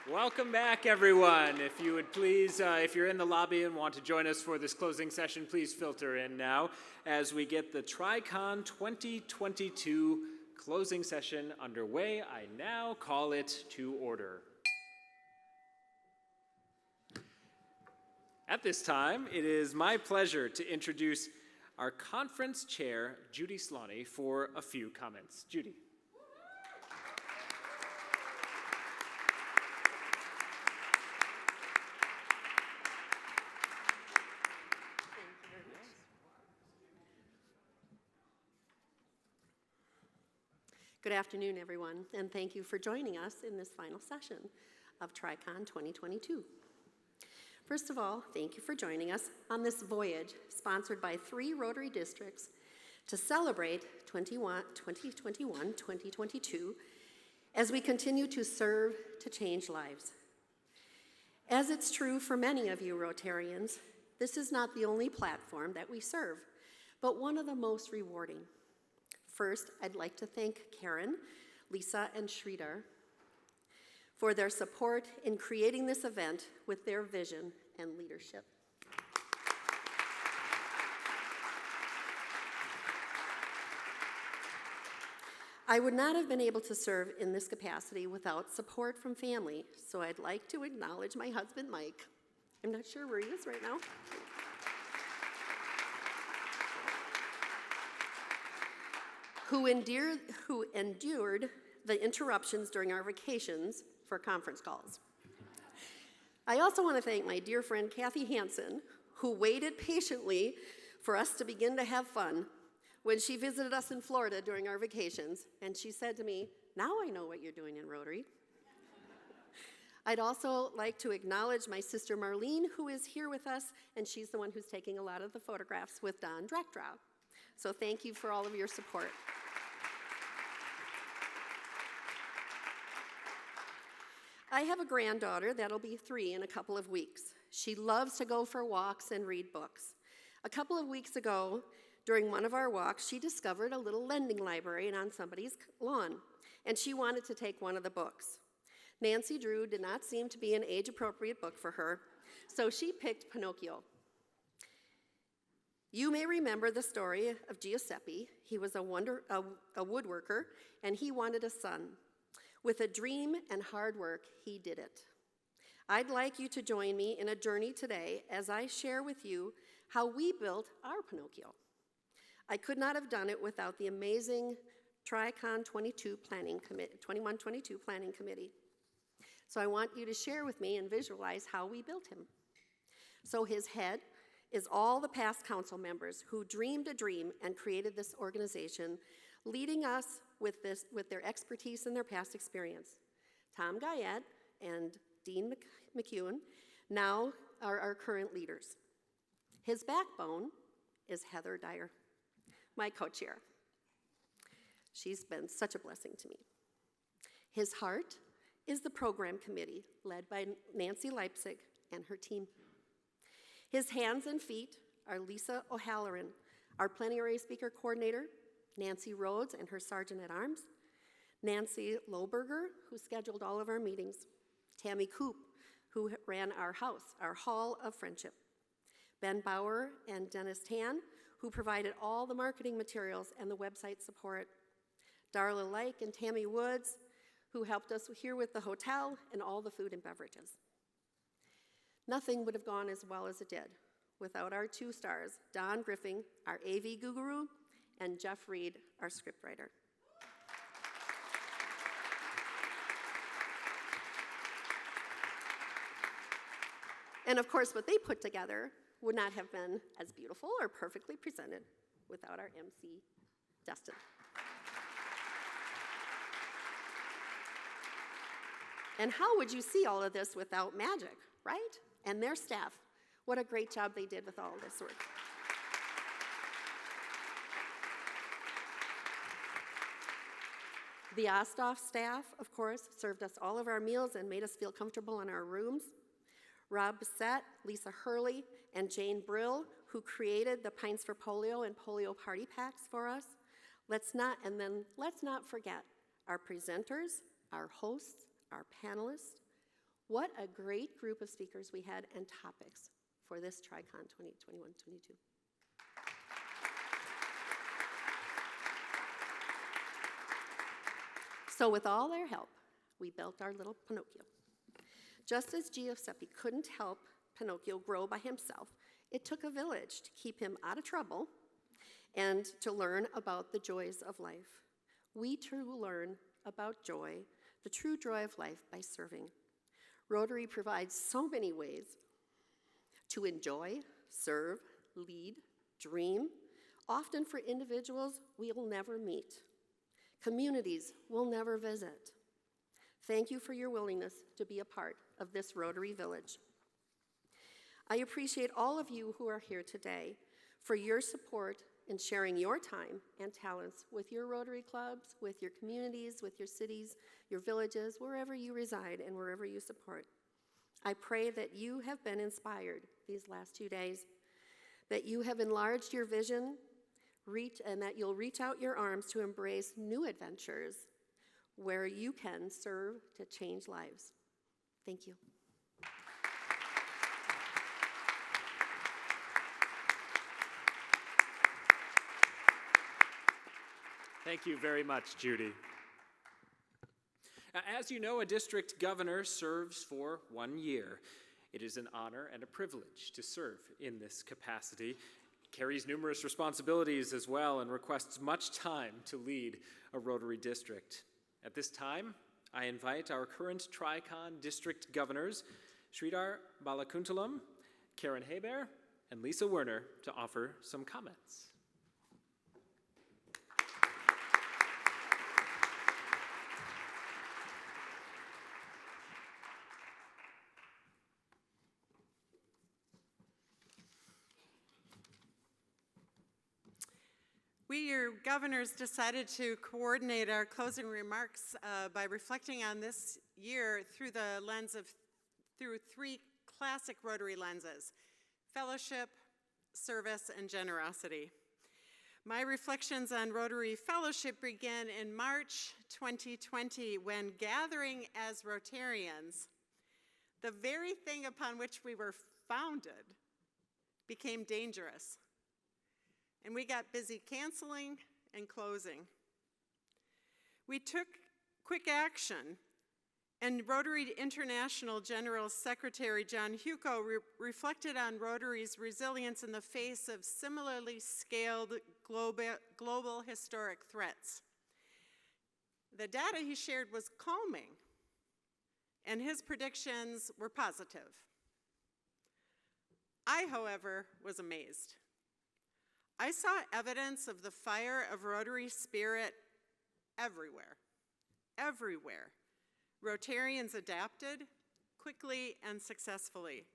Welcome back, everyone. If you would please, if you're in the lobby and want to join us for this closing session, please filter in now as we get the TriCon 2022 closing session underway. I now call it to order. At this time, it is my pleasure to introduce our conference chair, Judy Sloney, for a few comments. Judy. Good afternoon, everyone, and thank you for joining us in this final session of TriCon 2022. First of all, thank you for joining us on this voyage sponsored by 3 Rotary districts to celebrate 2021-2022 as we continue to serve to change lives. As it's true for many of you Rotarians, this is not the only platform that we serve, but one of the most rewarding. First, I'd like to thank Karen, Lisa, and Sridhar for their support in creating this event with their vision and leadership. I would not have been able to serve in this capacity without support from family, so I'd like to acknowledge my husband, Mike. I'm not sure where he is right now. Who endured the interruptions during our vacations for conference calls. I also want to thank my dear friend Kathy Hansen, who waited patiently for us to begin to have fun when she visited us in Florida during our vacations, and she said to me, "Now I know what you're doing in Rotary." I'd also like to acknowledge my sister Marlene, who is here with us, and she's the one who's taking a lot of the photographs with Don Drakdraw. So thank you for all of your support. I have a granddaughter that'll be 3 in a couple of weeks. She loves to go for walks and read books. A couple of weeks ago, during one of our walks, she discovered a little lending library on somebody's lawn, and she wanted to take one of the books. Nancy Drew did not seem to be an age-appropriate book for her, so she picked Pinocchio. You may remember the story of Giuseppe. He was a woodworker, and he wanted a son. With a dream and hard work, he did it. I'd like you to join me in a journey today as I share with you how we built our Pinocchio. I could not have done it without the amazing TriCon 21-22 Planning Committee. So I want you to share with me and visualize how we built him. So his head is all the past council members who dreamed a dream and created this organization, leading us with their expertise and their past experience. Tom Guyette and Dean McEwen now are our current leaders. His backbone is Heather Dyer, my co-chair. She's been such a blessing to me. His heart is the program committee led by Nancy Leipzig and her team. His hands and feet are Lisa O'Halloran, our plenary speaker coordinator, Nancy Rhodes and her sergeant-at-arms, Nancy Lohberger, who scheduled all of our meetings, Tammy Coop, who ran our house, our Hall of Friendship, Ben Bauer and Dennis Tan, who provided all the marketing materials and the website support, Darla Like and Tammy Woods, who helped us here with the hotel and all the food and beverages. Nothing would have gone as well as it did without our 2 stars, Don Griffin, our AV guru, and Jeff Reed, our scriptwriter. And of course, what they put together would not have been as beautiful or perfectly presented without our MC, Dustin. And how would you see all of this without Magic, right? And their staff. What a great job they did with all of this work. The Osthoff staff, of course, served us all of our meals and made us feel comfortable in our rooms. Rob Bissett, Lisa Hurley, and Jane Brill, who created the Pints for Polio and Polio Party Packs for us. Let's not forget our presenters, our hosts, our panelists. What a great group of speakers we had and topics for this TriCon 2021-22. So with all their help, we built our little Pinocchio. Just as Giuseppe couldn't help Pinocchio grow by himself, it took a village to keep him out of trouble and to learn about the joys of life. We too learn about joy, the true joy of life, by serving. Rotary provides so many ways to enjoy, serve, lead, dream, often for individuals we will never meet, communities we'll never visit. Thank you for your willingness to be a part of this Rotary Village. I appreciate all of you who are here today for your support in sharing your time and talents with your Rotary clubs, with your communities, with your cities, your villages, wherever you reside and wherever you support. I pray that you have been inspired these last 2 days, that you have enlarged your vision, and that you'll reach out your arms to embrace new adventures where you can serve to change lives. Thank you. Thank you very much, Judy. As you know, a district governor serves for 1 year. It is an honor and a privilege to serve in this capacity. It carries numerous responsibilities as well and requests much time to lead a Rotary district. At this time, I invite our current TriCon district governors, Sridhar Balakuntalam, Karen Hebert, and Lisa Werner, to offer some comments. We, your governors, decided to coordinate our closing remarks by reflecting on this year through the lens of, through 3 classic Rotary lenses: fellowship, service, and generosity. My reflections on Rotary Fellowship began in March 2020 when gathering as Rotarians, the very thing upon which we were founded, became dangerous. And we got busy canceling and closing. We took quick action, and Rotary International General Secretary John Hugo reflected on Rotary's resilience in the face of similarly scaled global historic threats. The data he shared was calming, and his predictions were positive. I, however, was amazed. I saw evidence of the fire of Rotary spirit everywhere, everywhere. Rotarians adapted quickly and successfully.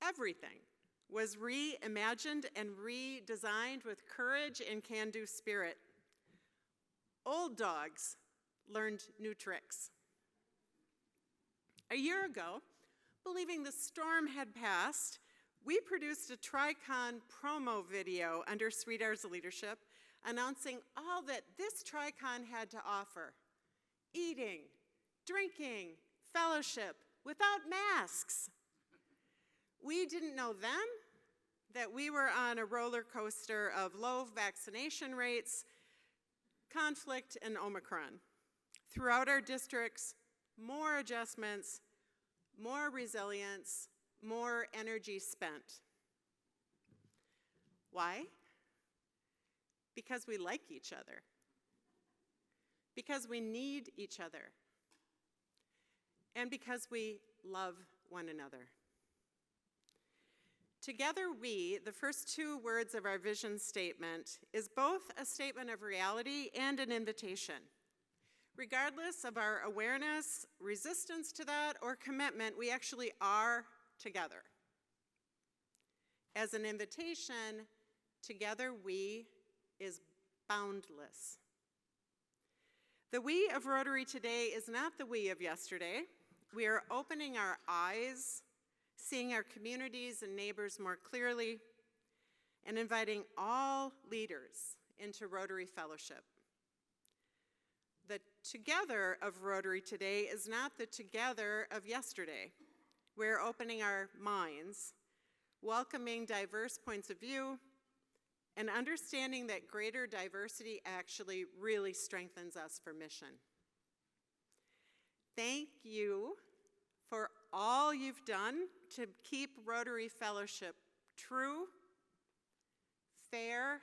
Everything was reimagined and redesigned with courage and can-do spirit. Old dogs learned new tricks. A year ago, believing the storm had passed, we produced a TriCon promo video under Sridhar's leadership, announcing all that this TriCon had to offer: eating, drinking, fellowship, without masks. We didn't know then that we were on a roller coaster of low vaccination rates, conflict, and Omicron. Throughout our districts, more adjustments, more resilience, more energy spent. Why? Because we like each other. Because we need each other. And because we love one another. Together we, the first 2 words of our vision statement, is both a statement of reality and an invitation. Regardless of our awareness, resistance to that, or commitment, we actually are together. As an invitation, together we is boundless. The we of Rotary today is not the we of yesterday. We are opening our eyes, seeing our communities and neighbors more clearly, and inviting all leaders into Rotary Fellowship. The together of Rotary today is not the together of yesterday. We're opening our minds, welcoming diverse points of view, and understanding that greater diversity actually really strengthens us for mission. Thank you for all you've done to keep Rotary Fellowship true, fair,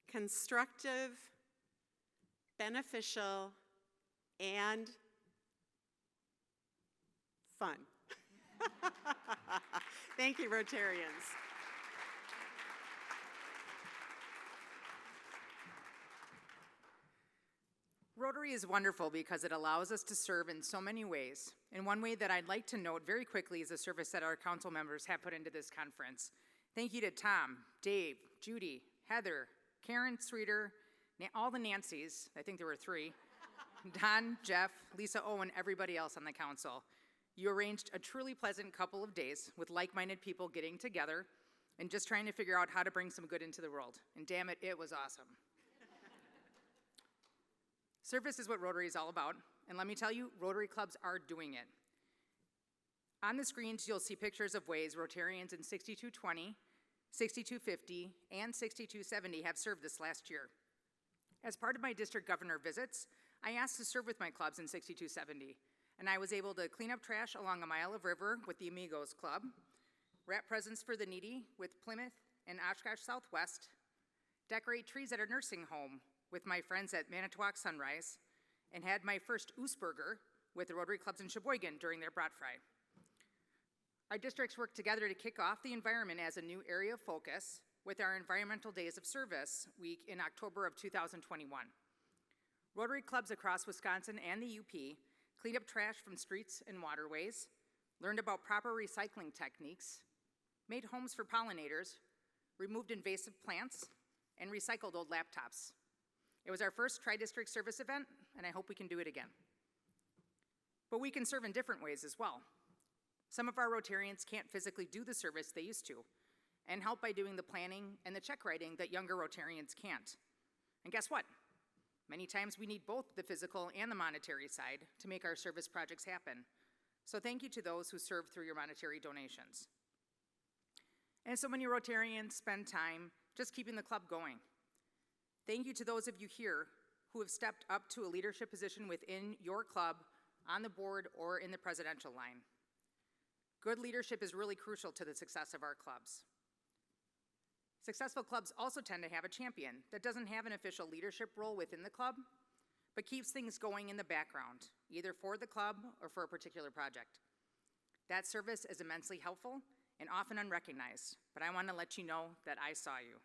constructive, beneficial, and fun. Thank you, Rotarians. Rotary is wonderful because it allows us to serve in so many ways. And one way that I'd like to note very quickly is the service that our council members have put into this conference. Thank you to Tom, Dave, Judy, Heather, Karen Streeter, all the Nancys, I think there were 3, Don, Jeff, Lisa Owen, everybody else on the council. You arranged a truly pleasant couple of days with like-minded people getting together and just trying to figure out how to bring some good into the world. And damn it, it was awesome. Service is what Rotary is all about, and let me tell you, Rotary clubs are doing it. On the screens, you'll see pictures of ways Rotarians in 6220, 6250, and 6270 have served this last year. As part of my district governor visits, I asked to serve with my clubs in 6270, and I was able to clean up trash along a mile of river with the Amigos Club, wrap presents for the needy with Plymouth and Oshkosh Southwest, decorate trees at a nursing home with my friends at Manitowoc Sunrise, and had my first Oosburger with the Rotary clubs in Sheboygan during their brat fry. Our districts worked together to kick off the environment as a new area of focus with our Environmental Days of Service week in October of 2021. Rotary clubs across Wisconsin and the UP cleaned up trash from streets and waterways, learned about proper recycling techniques, made homes for pollinators, removed invasive plants, and recycled old laptops. It was our first tri-district service event, and I hope we can do it again. But we can serve in different ways as well. Some of our Rotarians can't physically do the service they used to, and help by doing the planning and the check writing that younger Rotarians can't. And guess what? Many times we need both the physical and the monetary side to make our service projects happen. So thank you to those who serve through your monetary donations. And so many Rotarians spend time just keeping the club going. Thank you to those of you here who have stepped up to a leadership position within your club, on the board, or in the presidential line. Good leadership is really crucial to the success of our clubs. Successful clubs also tend to have a champion that doesn't have an official leadership role within the club, but keeps things going in the background, either for the club or for a particular project. That service is immensely helpful and often unrecognized, but I want to let you know that I saw you.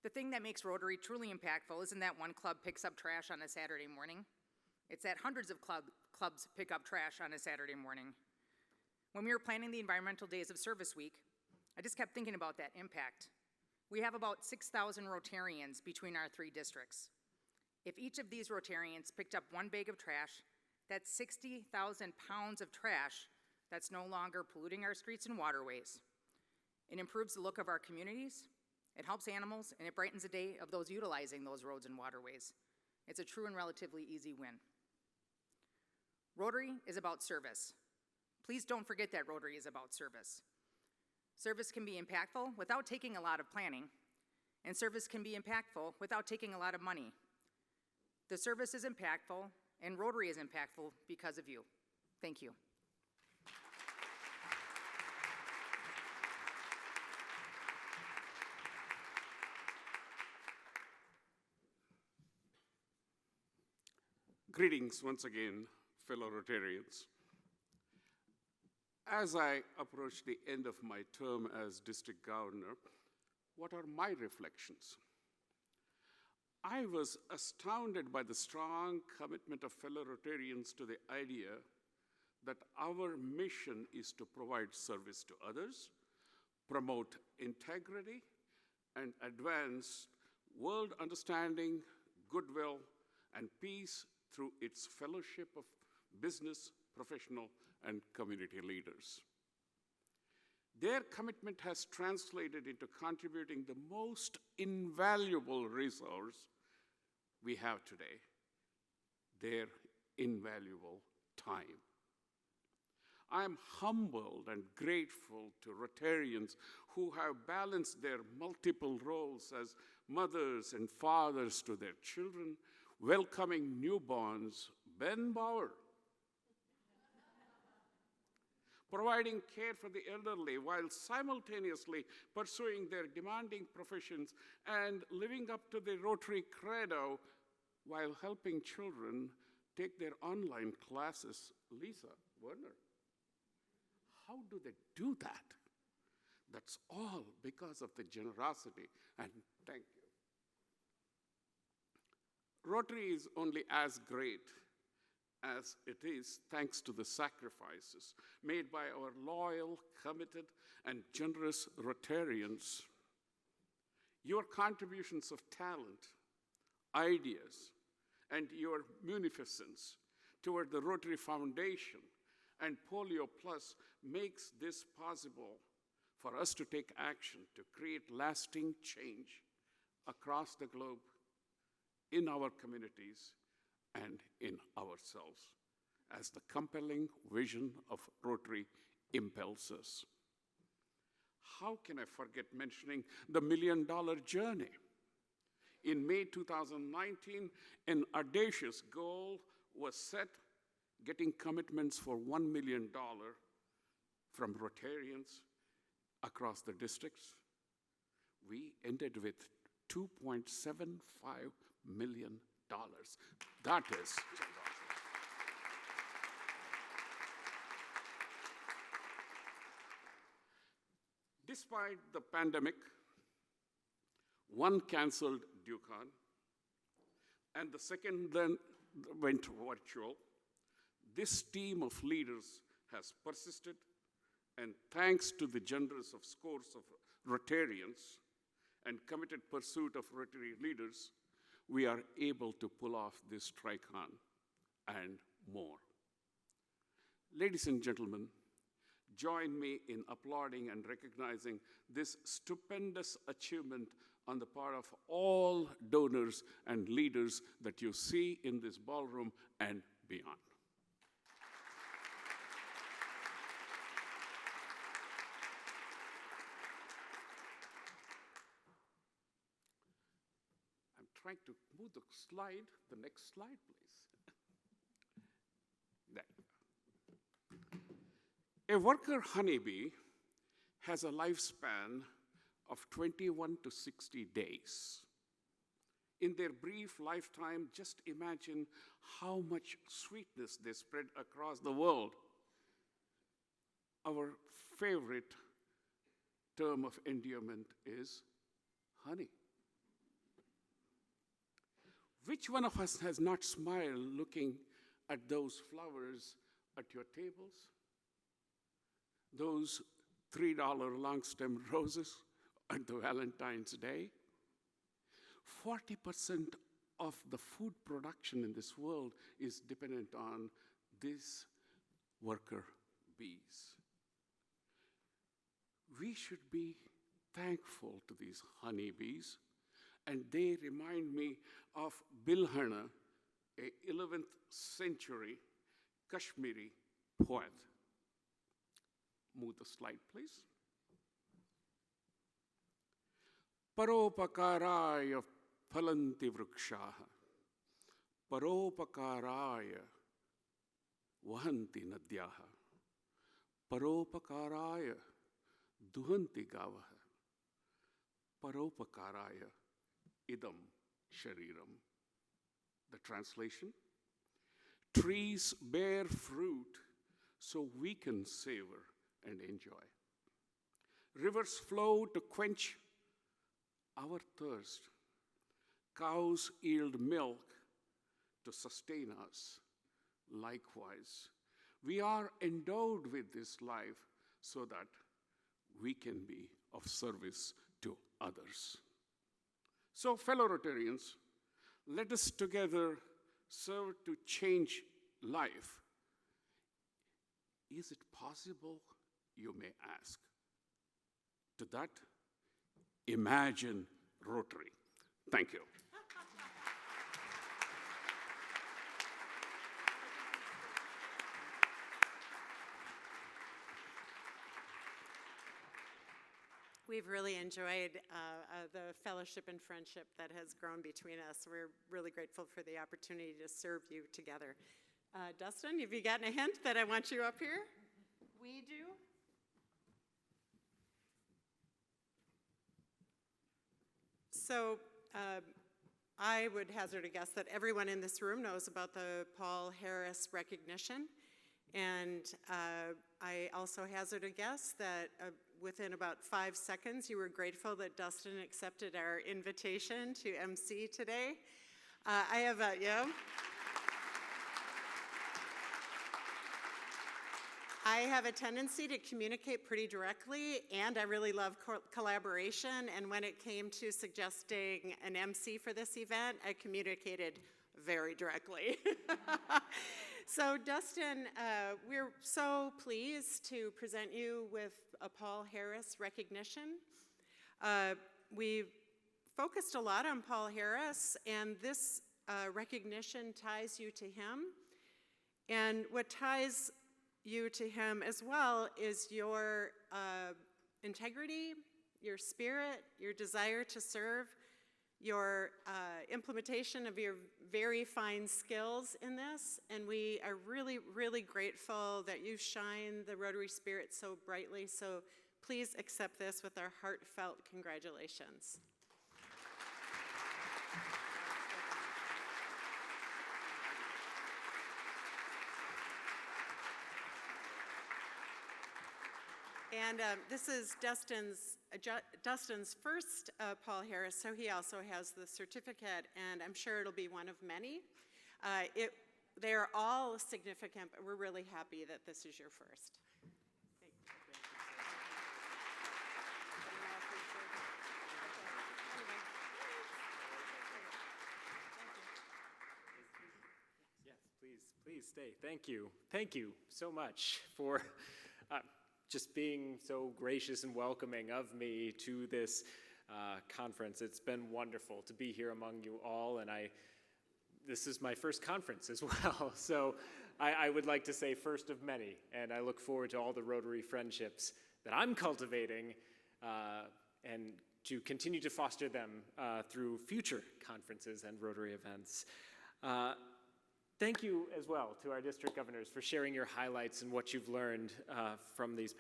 The thing that makes Rotary truly impactful isn't that one club picks up trash on a Saturday morning. It's that hundreds of clubs pick up trash on a Saturday morning. When we were planning the Environmental Days of Service Week, I just kept thinking about that impact. We have about 6,000 Rotarians between our 3 districts. If each of these Rotarians picked up one bag of trash, that's 60,000 pounds of trash that's no longer polluting our streets and waterways. It improves the look of our communities, it helps animals, and it brightens the day of those utilizing those roads and waterways. It's a true and relatively easy win. Rotary is about service. Please don't forget that Rotary is about service. Service can be impactful without taking a lot of planning, and service can be impactful without taking a lot of money. The service is impactful, and Rotary is impactful because of you. Thank you. Greetings once again, fellow Rotarians. As I approach the end of my term as district governor, what are my reflections? I was astounded by the strong commitment of fellow Rotarians to the idea that our mission is to provide service to others, promote integrity, and advance world understanding, goodwill, and peace through its fellowship of business, professional, and community leaders. Their commitment has translated into contributing the most invaluable resource, we have today, their invaluable time. I am humbled and grateful to Rotarians who have balanced their multiple roles as mothers and fathers to their children, welcoming newborns, Ben Bauer, providing care for the elderly while simultaneously pursuing their demanding professions and living up to the Rotary credo while helping children take their online classes. Lisa Werner. How do they do that? That's all because of the generosity, and thank you. Rotary is only as great as it is thanks to the sacrifices made by our loyal, committed, and generous Rotarians. Your contributions of talent, ideas, and your munificence toward the Rotary Foundation and Polio Plus makes this possible for us to take action to create lasting change across the globe, in our communities, and in ourselves, as the compelling vision of Rotary impels us. How can I forget mentioning the $1 Million Journey? In May 2019, an audacious goal was set, getting commitments for $1 million from Rotarians across the districts. We ended with $2.75 million. That is generosity. Despite the pandemic, one canceled TriCon, and the second then went virtual. This team of leaders has persisted, and thanks to the generous of scores of Rotarians and committed pursuit of Rotary leaders, we are able to pull off this TriCon and more. Ladies and gentlemen, join me in applauding and recognizing this stupendous achievement on the part of all donors and leaders that you see in this ballroom and beyond. I'm trying to move the slide, the next slide, please. There. A worker honeybee has a lifespan of 21 to 60 days. In their brief lifetime, just imagine how much sweetness they spread across the world. Our favorite term of endearment is honey. Which one of us has not smiled looking at those flowers at your tables? Those $3 long-stem roses at the Valentine's Day? 40% of the food production in this world is dependent on these worker bees. We should be thankful to these honeybees, and they remind me of Bilhana, a 11th century Kashmiri poet. Move the slide, please. Paropakaraya phalanti vrikshaha, paropakaraya vahanti nadyaha, paropakaraya duhanti gavaha, paropakaraya idam shariram. The translation: trees bear fruit so we can savor and enjoy. Rivers flow to quench our thirst. Cows yield milk to sustain us. Likewise, we are endowed with this life so that we can be of service to others. So, fellow Rotarians, let us together serve to change life. Is it possible, you may ask? To that, imagine Rotary. Thank you. we've really enjoyed the fellowship and friendship that has grown between us. We're really grateful for the opportunity to serve you together. Dustin, have you gotten a hint that I want you up here? We do. So I would hazard a guess that everyone in this room knows about the Paul Harris recognition. And I also hazard a guess that within about 5 seconds, you were grateful that Dustin accepted our invitation to MC today. I have a, yeah. I have a tendency to communicate pretty directly, and I really love collaboration. And when it came to suggesting an MC for this event, I communicated very directly. So Dustin, we're so pleased to present you with a Paul Harris recognition. We've focused a lot on Paul Harris, and this recognition ties you to him. And what ties you to him as well is your integrity, your spirit, your desire to serve, your implementation of your very fine skills in this, and we are really, really grateful that you shine the Rotary spirit so brightly, so please accept this with our heartfelt congratulations. And this is Dustin's first Paul Harris, so he also has the certificate, and I'm sure it'll be one of many. They're all significant, but we're really happy that this is your first. Thank you. Yes, please stay. Thank you. Thank you so much for just being so gracious and welcoming of me to this conference. It's been wonderful to be here among you all, and this is my first conference as well, so I would like to say first of many, and I look forward to all the Rotary friendships that I'm cultivating and to continue to foster them through future conferences and Rotary events. Thank you as well to our district governors for sharing your highlights and what you've learned from this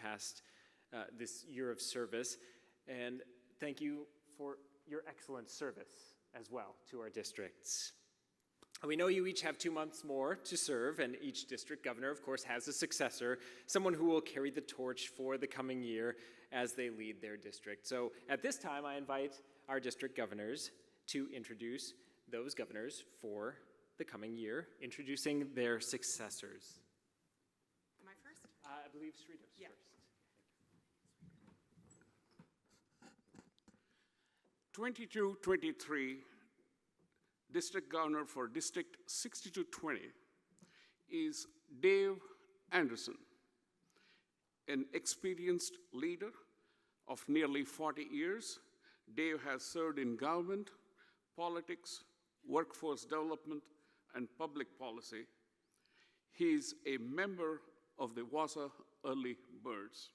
year of service. And thank you for your excellent service as well to our districts. We know you each have 2 months more to serve, and each district governor, of course, has a successor, someone who will carry the torch for the coming year as they lead their district. So at this time, I invite our district governors to introduce those governors for the coming year, introducing their successors. Am I first? I believe Srita's Yeah. first. 22-23, District Governor for District 6220 is Dave Anderson, an experienced leader of nearly 40 years. Dave has served in government, politics, workforce development, and public policy. He is a member of the Wausau Early Birds.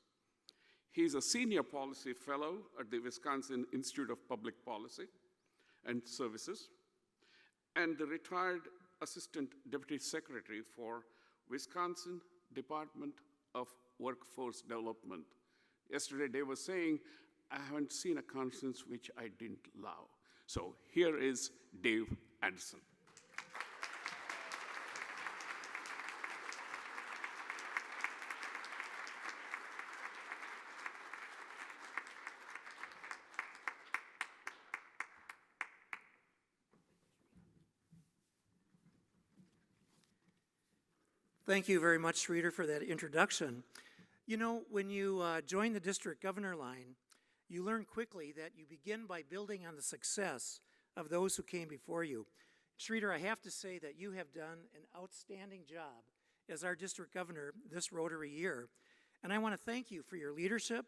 He is a senior policy fellow at the Wisconsin Institute of Public Policy and Services, and the retired assistant deputy secretary for Wisconsin Department of Workforce Development. Yesterday, Dave was saying, I haven't seen a conference which I didn't love. So here is Dave Anderson. Thank you very much, Srita, for that introduction. You know, when you join the district governor line, you learn quickly that you begin by building on the success of those who came before you. Srita, I have to say that you have done an outstanding job as our district governor this Rotary year, and I want to thank you for your leadership,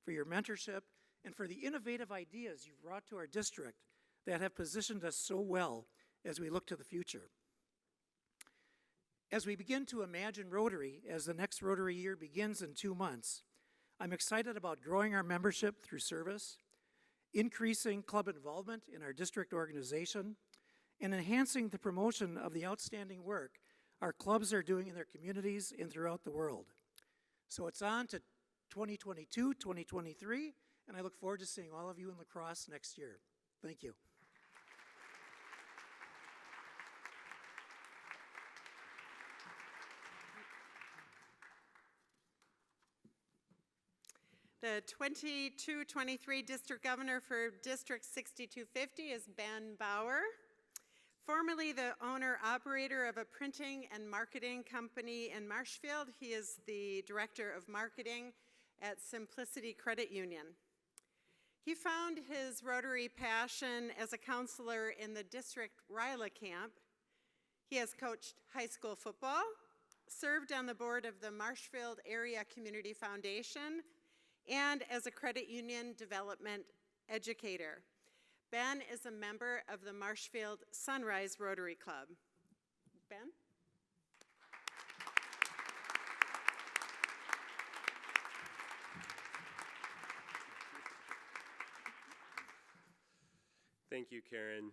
for your mentorship, and for the innovative ideas you've brought to our district that have positioned us so well as we look to the future. As we begin to imagine Rotary as the next Rotary year begins in 2 months, I'm excited about growing our membership through service, increasing club involvement in our district organization, and enhancing the promotion of the outstanding work our clubs are doing in their communities and throughout the world. So it's on to 2022, 2023, and I look forward to seeing all of you in lacrosse next year. Thank you. The 22-23 District Governor for District 6250 is Ben Bauer. Formerly the owner-operator of a printing and marketing company in Marshfield, he is the Director of Marketing at Simplicity Credit Union. He found his Rotary passion as a counselor in the district RILA camp. He has coached high school football, served on the board of the Marshfield Area Community Foundation, and as a credit union development educator. Ben is a member of the Marshfield Sunrise Rotary Club. Ben? Thank you, Karen.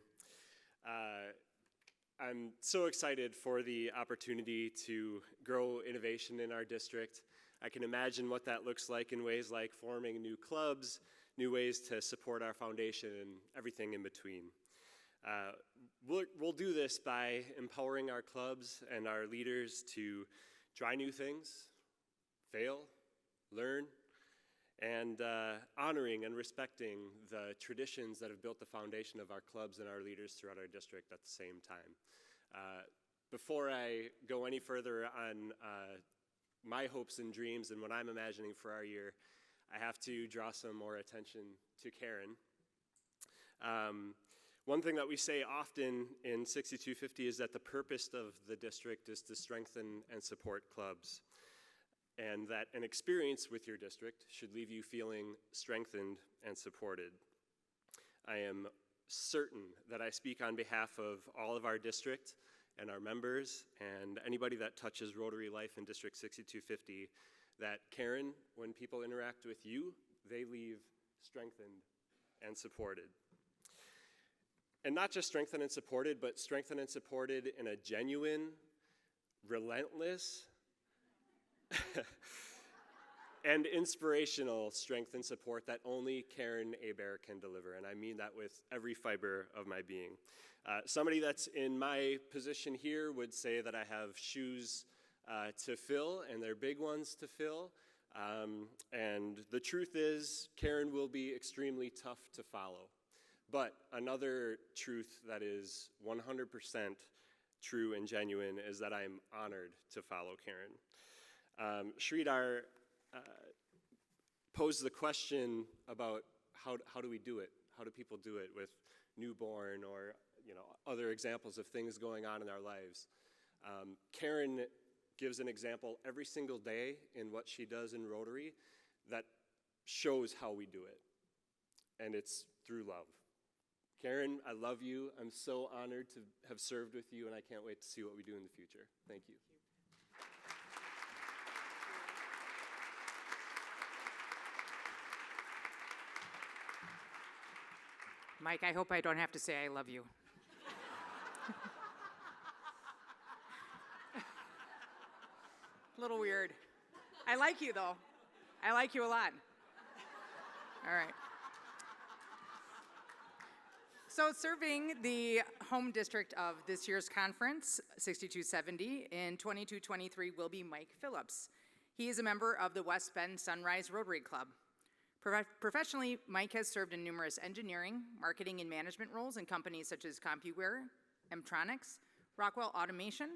I'm so excited for the opportunity to grow innovation in our district. I can imagine what that looks like in ways like forming new clubs, new ways to support our foundation, and everything in between. We'll do this by empowering our clubs and our leaders to try new things, fail, learn, and honoring and respecting the traditions that have built the foundation of our clubs and our leaders throughout our district at the same time. Before I go any further on my hopes and dreams and what I'm imagining for our year, I have to draw some more attention to Karen. One thing that we say often in 6250 is that the purpose of the district is to strengthen and support clubs, and that an experience with your district should leave you feeling strengthened and supported. I am certain that I speak on behalf of all of our district and our members and anybody that touches Rotary life in District 6250, that Karen, when people interact with you, they leave strengthened and supported. And not just strengthened and supported, but strengthened and supported in a genuine, relentless, and inspirational strength and support that only Karen Hebert can deliver. And I mean that with every fiber of my being. Somebody that's in my position here would say that I have shoes to fill, and they're big ones to fill. And the truth is, Karen will be extremely tough to follow. But another truth that is 100% true and genuine is that I'm honored to follow Karen. Sridhar posed the question about how do we do it? How do people do it with newborn or other examples of things going on in our lives? Karen gives an example every single day in what she does in Rotary that shows how we do it, and it's through love. Karen, I love you. I'm so honored to have served with you, and I can't wait to see what we do in the future. Thank you. Mike, I hope I don't have to say I love you. A little weird. I like you, though. I like you a lot. All right. So serving the home district of this year's conference, 6270, in 22-23 will be Mike Phillips. He is a member of the West Bend Sunrise Rotary Club. Professionally, Mike has served in numerous engineering, marketing, and management roles in companies such as CompuWare, Mtronics, Rockwell Automation,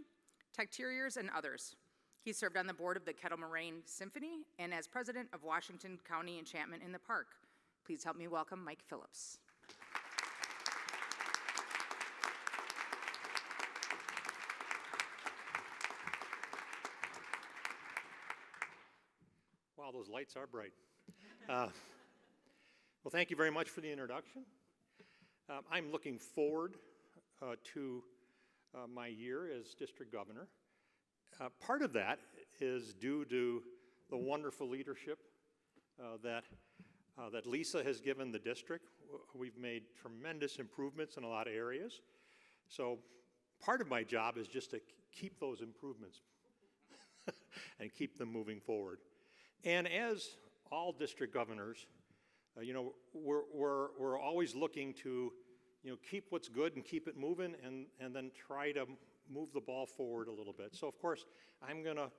Techteriors, and others. He served on the board of the Kettle Moraine Symphony and as president of Washington County Enchantment in the Park. Please help me welcome Mike Phillips. Wow, those lights are bright. Well, thank you very much for the introduction. I'm looking forward to my year as district governor. Part of that is due to the wonderful leadership that Lisa has given the district. We've made tremendous improvements in a lot of areas. So part of my job is just to keep those improvements and keep them moving forward. And as all district governors, we're always looking to, keep what's good and keep it moving, and then try to move the ball forward a little bit. So of course, I'm going to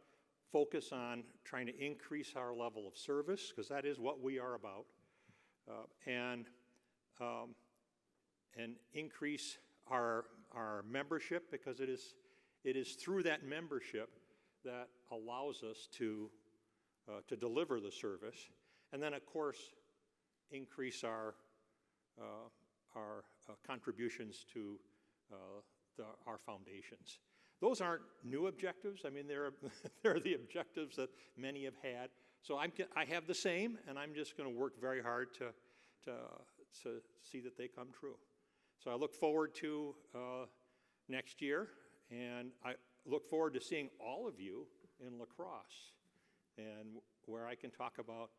focus on trying to increase our level of service, because that is what we are about, and increase our membership, because it is through that membership that allows us to deliver the service, and then of course increase our contributions to our foundations. Those aren't new objectives. I mean, they're the objectives that many have had. So I have the same, and I'm just going to work very hard to see that they come true. So I look forward to next year, and I look forward to seeing all of you in La Crosse, and where I can talk about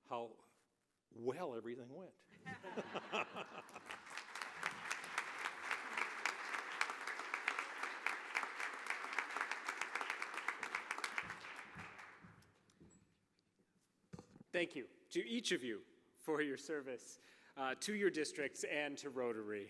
how well everything went. Thank you to each of you for your service to your districts and to Rotary.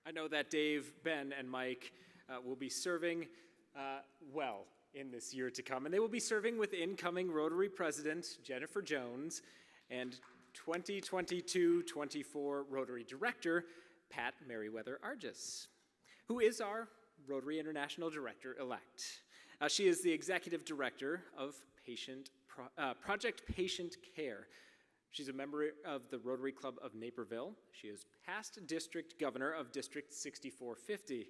I know that Dave, Ben, and Mike will be serving well in this year to come, and they will be serving with incoming Rotary President Jennifer Jones and 2022-24 Rotary Director Pat Merriweather-Argis, who is our Rotary International Director-elect. She is the Executive Director of Project Patient Care. She's a member of the Rotary Club of Naperville. She is past district governor of District 6450.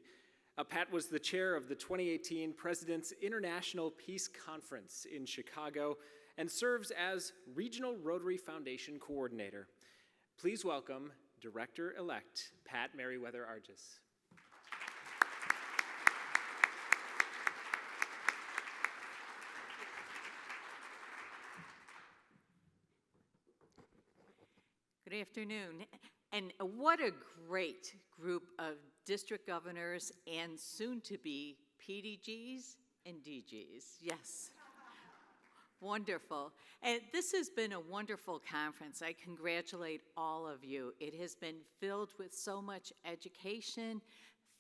Pat was the chair of the 2018 President's International Peace Conference in Chicago and serves as Regional Rotary Foundation Coordinator. Please welcome Director-elect Pat Merriweather-Argis. Good afternoon. And what a great group of district governors and soon-to-be PDGs and DGs. Yes. Wonderful. And this has been a wonderful conference. I congratulate all of you. It has been filled with so much education,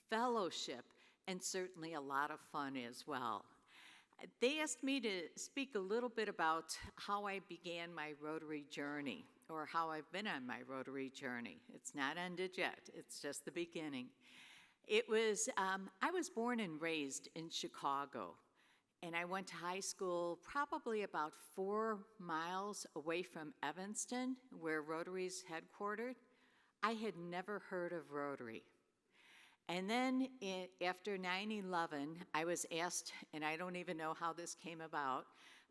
fellowship, and certainly a lot of fun as well. They asked me to speak a little bit about how I began my Rotary journey, or how I've been on my Rotary journey. It's not ended yet, it's just the beginning. I was born and raised in Chicago, and I went to high school probably about 4 miles away from Evanston, where Rotary's headquartered. I had never heard of Rotary. And then after 9/11, I was asked, and I don't even know how this came about,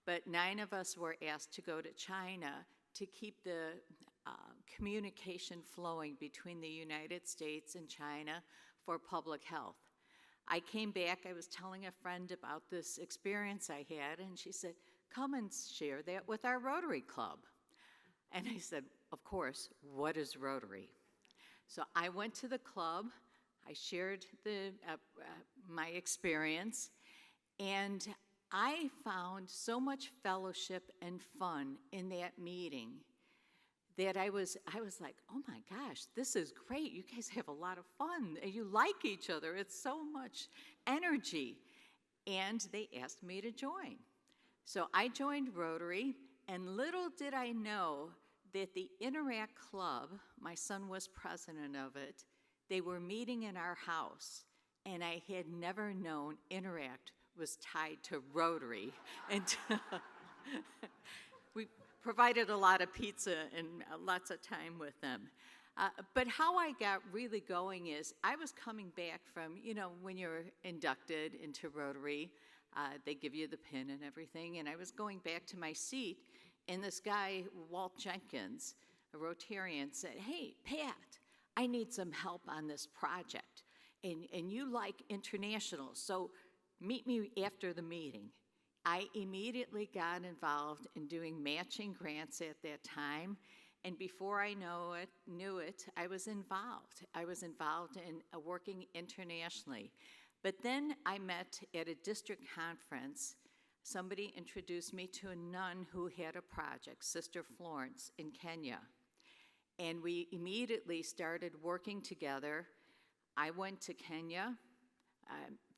but 9 of us were asked to go to China to keep the communication flowing between the United States and China for public health. I came back, I was telling a friend about this experience I had, and she said, come and share that with our Rotary Club. And I said, of course, what is Rotary? So I went to the club, I shared my experience, and I found so much fellowship and fun in that meeting that I was like, oh my gosh, this is great. You guys have a lot of fun. You like each other. It's so much energy. And they asked me to join. So I joined Rotary, and little did I know that the Interact Club, my son was president of it, they were meeting in our house, and I had never known Interact was tied to Rotary. And we provided a lot of pizza and lots of time with them. But how I got really going is I was coming back from, you know, when you're inducted into Rotary, they give you the pin and everything, and I was going back to my seat, and this guy, Walt Jenkins, a Rotarian, said, "Hey, Pat, I need some help on this project, and you like international, so meet me after the meeting." I immediately got involved in doing matching grants at that time, and before I knew it, I was involved. I was involved in working internationally. But then I met at a district conference, somebody introduced me to a nun who had a project, Sister Florence in Kenya. And we immediately started working together. I went to Kenya,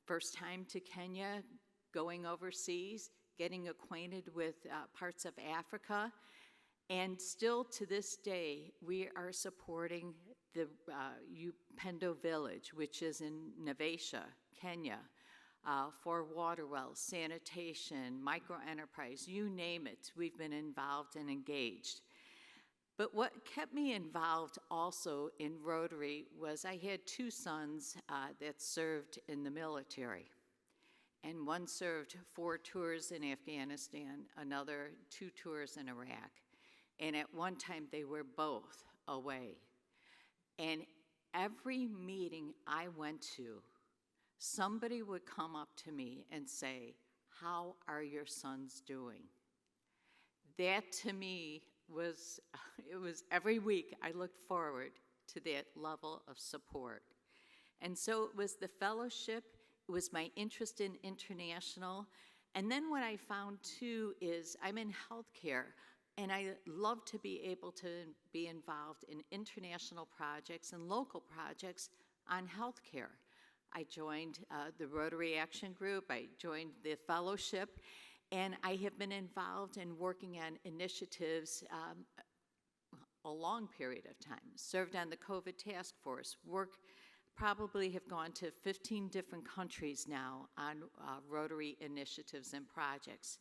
first time to Kenya, going overseas, getting acquainted with parts of Africa. And still to this day, we are supporting the Upendo Village, which is in Naivasha, Kenya, for water wells, sanitation, microenterprise, you name it, we've been involved and engaged. But what kept me involved also in Rotary was I had two sons that served in the military. And one served 4 tours in Afghanistan, another 2 tours in Iraq. And at one time, they were both away. And every meeting I went to, somebody would come up to me and say, "How are your sons doing?" That to me was, it was every week I looked forward to that level of support. And so it was the fellowship, it was my interest in international. And then what I found too is I'm in healthcare, and I love to be able to be involved in international projects and local projects on healthcare. I joined the Rotary Action Group, I joined the fellowship, and I have been involved in working on initiatives a long period of time. Served on the COVID task force, probably have gone to 15 different countries now on Rotary initiatives and projects.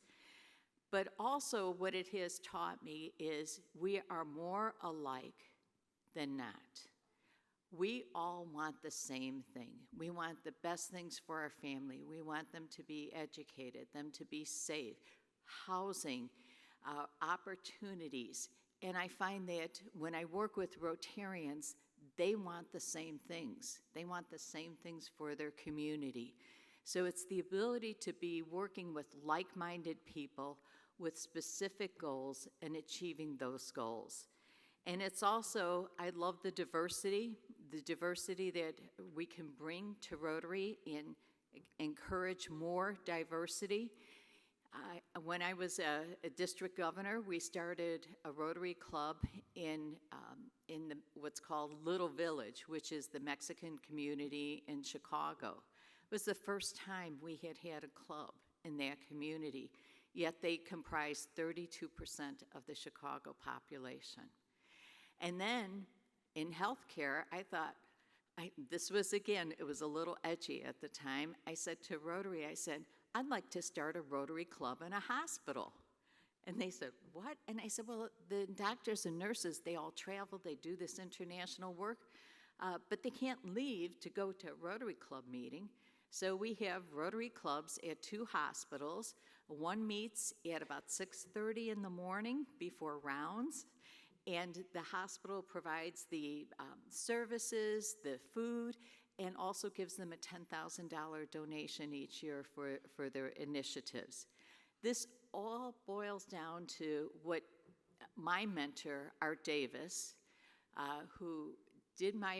But also what it has taught me is we are more alike than not. We all want the same thing. We want the best things for our family. We want them to be educated, them to be safe, housing, opportunities. And I find that when I work with Rotarians, they want the same things. They want the same things for their community. So it's the ability to be working with like-minded people with specific goals and achieving those goals. And it's also, I love the diversity that we can bring to Rotary and encourage more diversity. When I was a district governor, we started a Rotary club in what's called Little Village, which is the Mexican community in Chicago. It was the first time we had a club in that community, yet they comprise 32% of the Chicago population. And then in healthcare, I thought, this was, again, it was a little edgy at the time. I said to Rotary, I said, "I'd like to start a Rotary club in a hospital." And they said, "What?" And I said, "Well, the doctors and nurses, they all travel, they do this international work, but they can't leave to go to a Rotary Club meeting. So we have Rotary clubs at 2 hospitals. One meets at about 6:30 in the morning before rounds, and the hospital provides the services, the food, and also gives them a $10,000 donation each year for their initiatives. This all boils down to what my mentor, Art Davis, who did my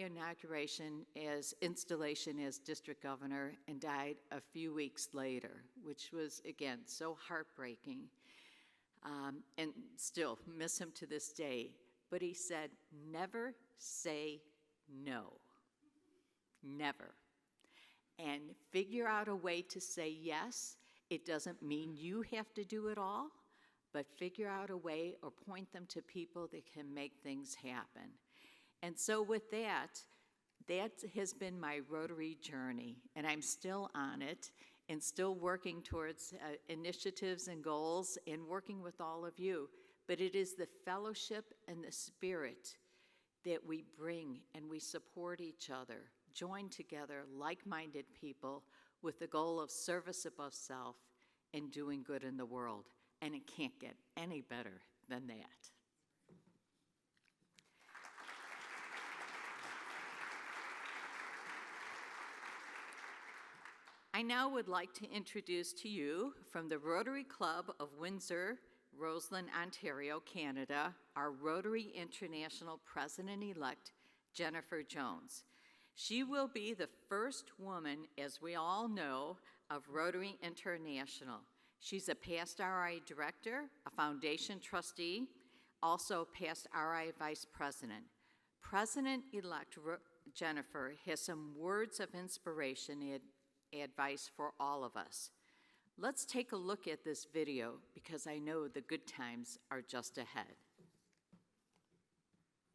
installation as district governor and died a few weeks later, which was, again, so heartbreaking. And still miss him to this day. But he said, never say no. Never. And figure out a way to say yes. It doesn't mean you have to do it all, but figure out a way or point them to people that can make things happen. And so with that has been my Rotary journey, and I'm still on it and still working towards initiatives and goals and working with all of you. But it is the fellowship and the spirit that we bring and we support each other, join together like-minded people with the goal of service above self and doing good in the world. And it can't get any better than that. I now would like to introduce to you from the Rotary Club of Windsor, Roseland, Ontario, Canada, our Rotary International President-elect, Jennifer Jones. She will be the first woman, as we all know, of Rotary International. She's a past RI director, a foundation trustee, also past RI vice president. President-elect Jennifer has some words of inspiration and advice for all of us. Let's take a look at this video because I know the good times are just ahead.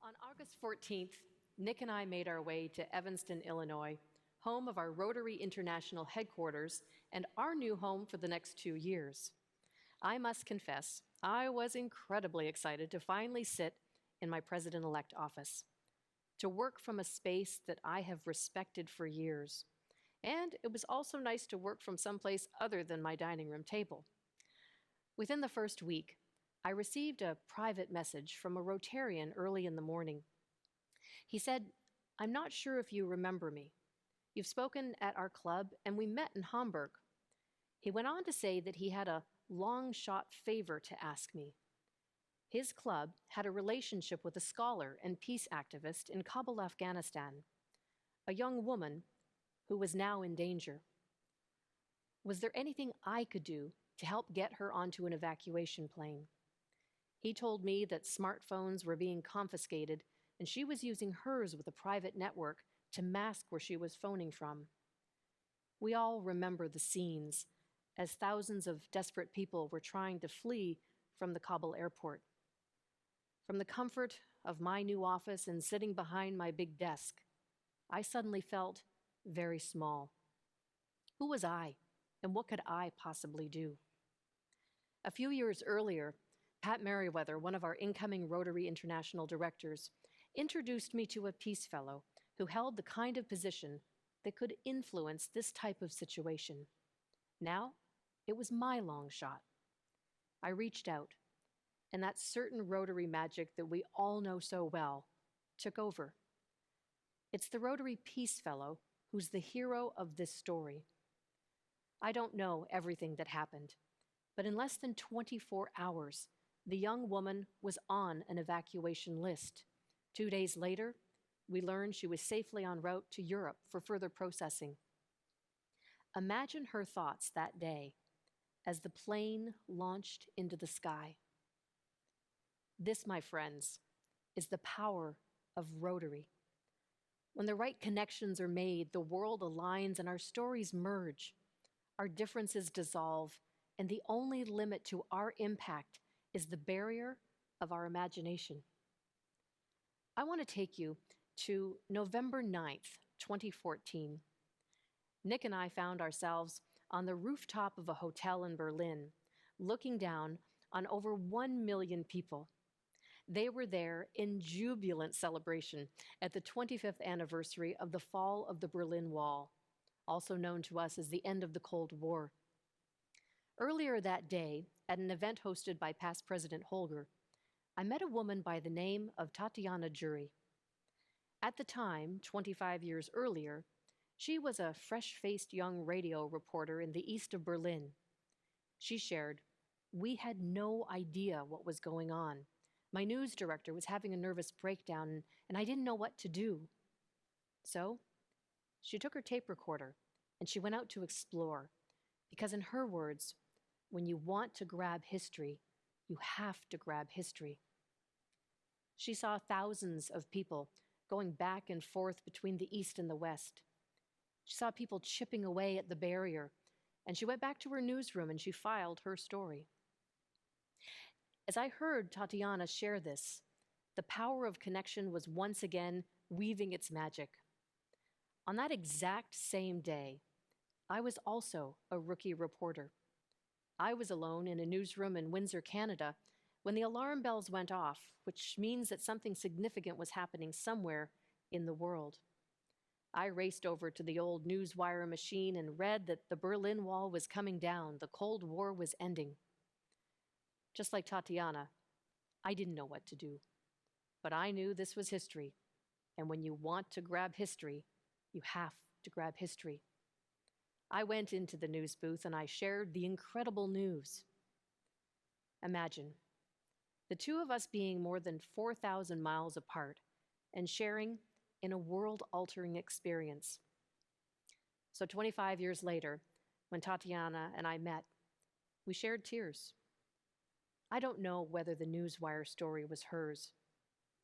On August 14th, Nick and I made our way to Evanston, Illinois, home of our Rotary International headquarters and our new home for the next 2 years. I must confess, I was incredibly excited to finally sit in my president-elect office, to work from a space that I have respected for years. And it was also nice to work from someplace other than my dining room table. Within the first week, I received a private message from a Rotarian early in the morning. He said, "I'm not sure if you remember me. You've spoken at our club, and we met in Hamburg." He went on to say that he had a long-shot favor to ask me. His club had a relationship with a scholar and peace activist in Kabul, Afghanistan, a young woman who was now in danger. Was there anything I could do to help get her onto an evacuation plane? He told me that smartphones were being confiscated and she was using hers with a private network to mask where she was phoning from. We all remember the scenes as thousands of desperate people were trying to flee from the Kabul airport. From the comfort of my new office and sitting behind my big desk, I suddenly felt very small. Who was I, and what could I possibly do? A few years earlier, Pat Merriweather, one of our incoming Rotary International directors, introduced me to a peace fellow who held the kind of position that could influence this type of situation. Now, it was my long shot. I reached out, and that certain Rotary magic that we all know so well took over. It's the Rotary Peace Fellow who's the hero of this story. I don't know everything that happened, but in less than 24 hours, the young woman was on an evacuation list. 2 days later, we learned she was safely en route to Europe for further processing. Imagine her thoughts that day as the plane launched into the sky. This, my friends, is the power of Rotary. When the right connections are made, the world aligns and our stories merge. Our differences dissolve, and the only limit to our impact is the barrier of our imagination. I want to take you to November 9th, 2014. Nick and I found ourselves on the rooftop of a hotel in Berlin, looking down on over 1 million people. They were there in jubilant celebration at the 25th anniversary of the fall of the Berlin Wall, also known to us as the end of the Cold War. Earlier that day, at an event hosted by past President Holger, I met a woman by the name of Tatiana Jury. At the time, 25 years earlier, she was a fresh-faced young radio reporter in the east of Berlin. She shared, "We had no idea what was going on. My news director was having a nervous breakdown, and I didn't know what to do." So, she took her tape recorder, and she went out to explore, because in her words, when you want to grab history, you have to grab history. She saw thousands of people going back and forth between the East and the West. She saw people chipping away at the barrier, and she went back to her newsroom and she filed her story. As I heard Tatiana share this, the power of connection was once again weaving its magic. On that exact same day, I was also a rookie reporter. I was alone in a newsroom in Windsor, Canada, when the alarm bells went off, which means that something significant was happening somewhere in the world. I raced over to the old newswire machine and read that the Berlin Wall was coming down, the Cold War was ending. Just like Tatiana, I didn't know what to do. But I knew this was history, and when you want to grab history, you have to grab history. I went into the news booth and I shared the incredible news. Imagine the two of us being more than 4,000 miles apart and sharing in a world-altering experience. So 25 years later, when Tatiana and I met, we shared tears. I don't know whether the newswire story was hers,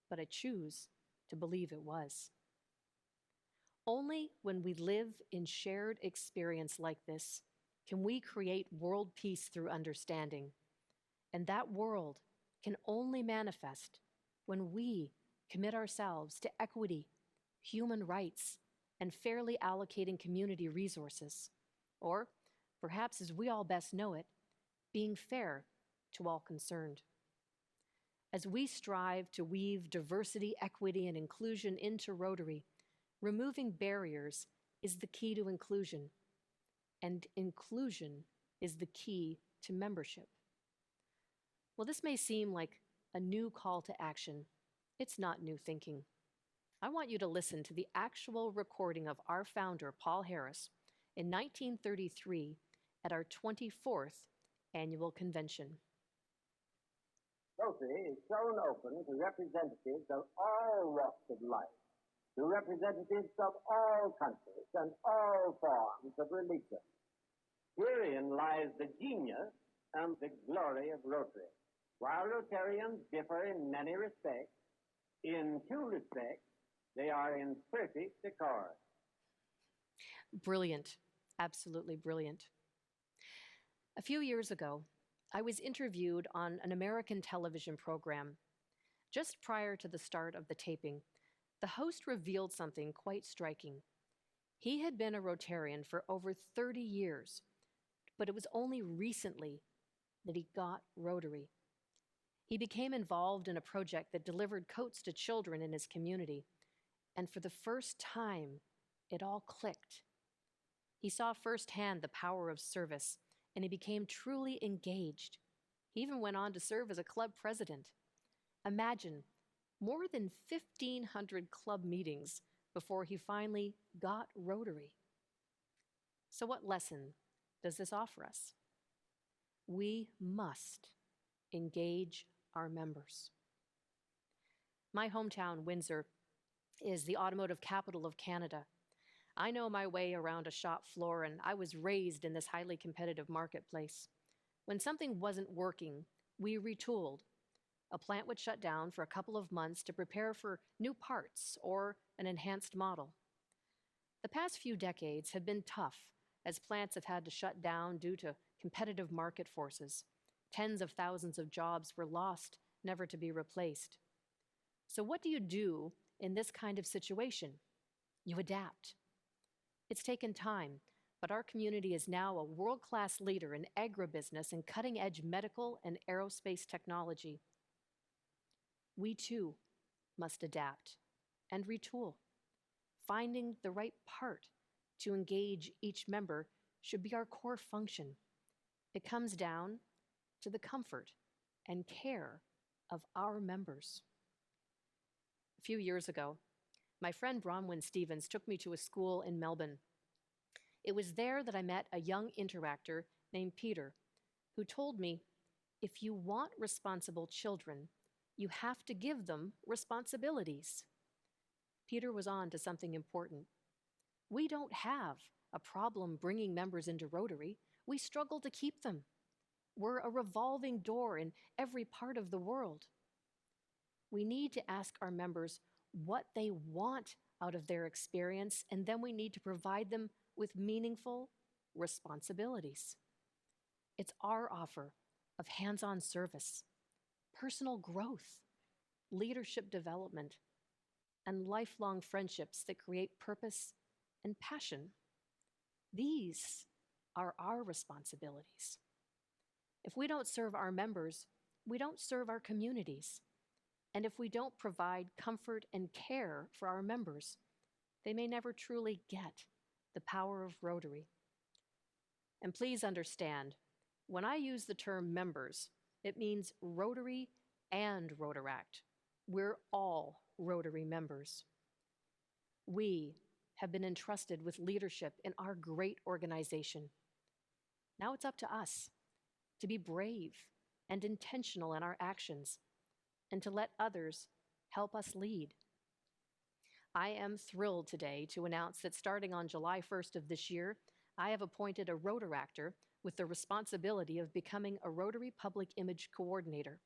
but I choose to believe it was. Only when we live in shared experience like this can we create world peace through understanding. And that world can only manifest when we commit ourselves to equity, human rights, and fairly allocating community resources. Or, perhaps as we all best know it, being fair to all concerned. As we strive to weave diversity, equity, and inclusion into Rotary, removing barriers is the key to inclusion, and inclusion is the key to membership. Well, this may seem like a new call to action. It's not new thinking. I want you to listen to the actual recording of our founder, Paul Harris, in 1933 at our 24th annual convention. Rotary is shown open to representatives of all walks of life, to representatives of all countries and all forms of religion. Herein lies the genius and the glory of Rotary. While Rotarians differ in many respects, in two respects, they are in perfect accord. Brilliant, absolutely brilliant. A few years ago, I was interviewed on an American television program. Just prior to the start of the taping, the host revealed something quite striking. He had been a Rotarian for over 30 years, but it was only recently that he got Rotary. He became involved in a project that delivered coats to children in his community, and for the first time, it all clicked. He saw firsthand the power of service, and he became truly engaged. He even went on to serve as a club president. Imagine, more than 1,500 club meetings before he finally got Rotary. So what lesson does this offer us? We must engage our members. My hometown, Windsor, is the automotive capital of Canada. I know my way around a shop floor, and I was raised in this highly competitive marketplace. When something wasn't working, we retooled. A plant would shut down for a couple of months to prepare for new parts or an enhanced model. The past few decades have been tough as plants have had to shut down due to competitive market forces. Tens of thousands of jobs were lost, never to be replaced. So what do you do in this kind of situation? You adapt. It's taken time, but our community is now a world-class leader in agribusiness and cutting-edge medical and aerospace technology. We too must adapt and retool. Finding the right part to engage each member should be our core function. It comes down to the comfort and care of our members. A few years ago, my friend Bronwyn Stevens took me to a school in Melbourne. It was there that I met a young interactor named Peter, who told me, if you want responsible children, you have to give them responsibilities. Peter was on to something important. We don't have a problem bringing members into Rotary. We struggle to keep them. We're a revolving door in every part of the world. We need to ask our members what they want out of their experience, and then we need to provide them with meaningful responsibilities. It's our offer of hands-on service, personal growth, leadership development, and lifelong friendships that create purpose and passion. These are our responsibilities. If we don't serve our members, we don't serve our communities. And if we don't provide comfort and care for our members, they may never truly get the power of Rotary. And please understand, when I use the term members, it means Rotary and Rotaract. We're all Rotary members. We have been entrusted with leadership in our great organization. Now it's up to us to be brave and intentional in our actions and to let others help us lead. I am thrilled today to announce that starting on July 1st of this year, I have appointed a Rotaractor with the responsibility of becoming a Rotary Public Image Coordinator.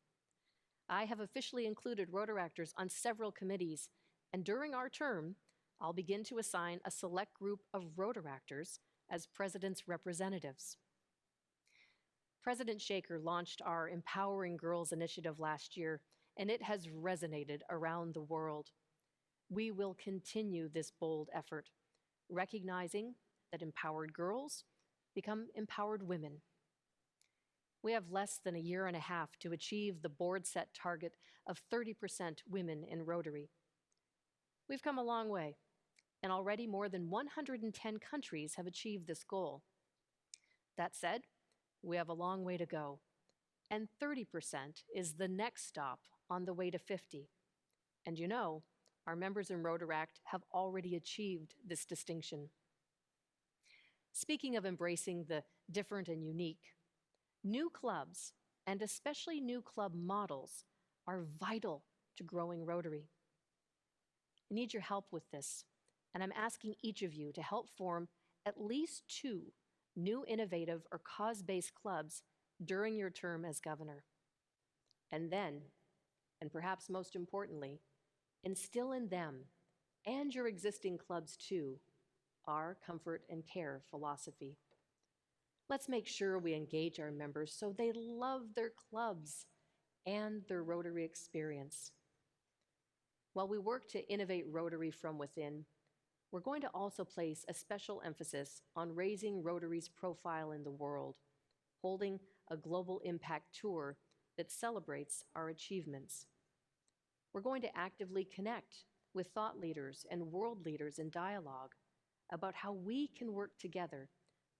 I have officially included Rotaractors on several committees, and during our term, I'll begin to assign a select group of Rotaractors as President's representatives. President Shaker launched our Empowering Girls initiative last year, and it has resonated around the world. We will continue this bold effort, recognizing that empowered girls become empowered women. We have less than a year and a half to achieve the board-set target of 30% women in Rotary. We've come a long way, and already more than 110 countries have achieved this goal. That said, we have a long way to go, and 30% is the next stop on the way to 50. And you know, our members in Rotaract have already achieved this distinction. Speaking of embracing the different and unique, new clubs, and especially new club models, are vital to growing Rotary. I need your help with this, and I'm asking each of you to help form at least 2 new innovative or cause-based clubs during your term as governor. And then, and perhaps most importantly, instill in them, and your existing clubs too, our comfort and care philosophy. Let's make sure we engage our members so they love their clubs and their Rotary experience. While we work to innovate Rotary from within, we're going to also place a special emphasis on raising Rotary's profile in the world, holding a global impact tour that celebrates our achievements. We're going to actively connect with thought leaders and world leaders in dialogue about how we can work together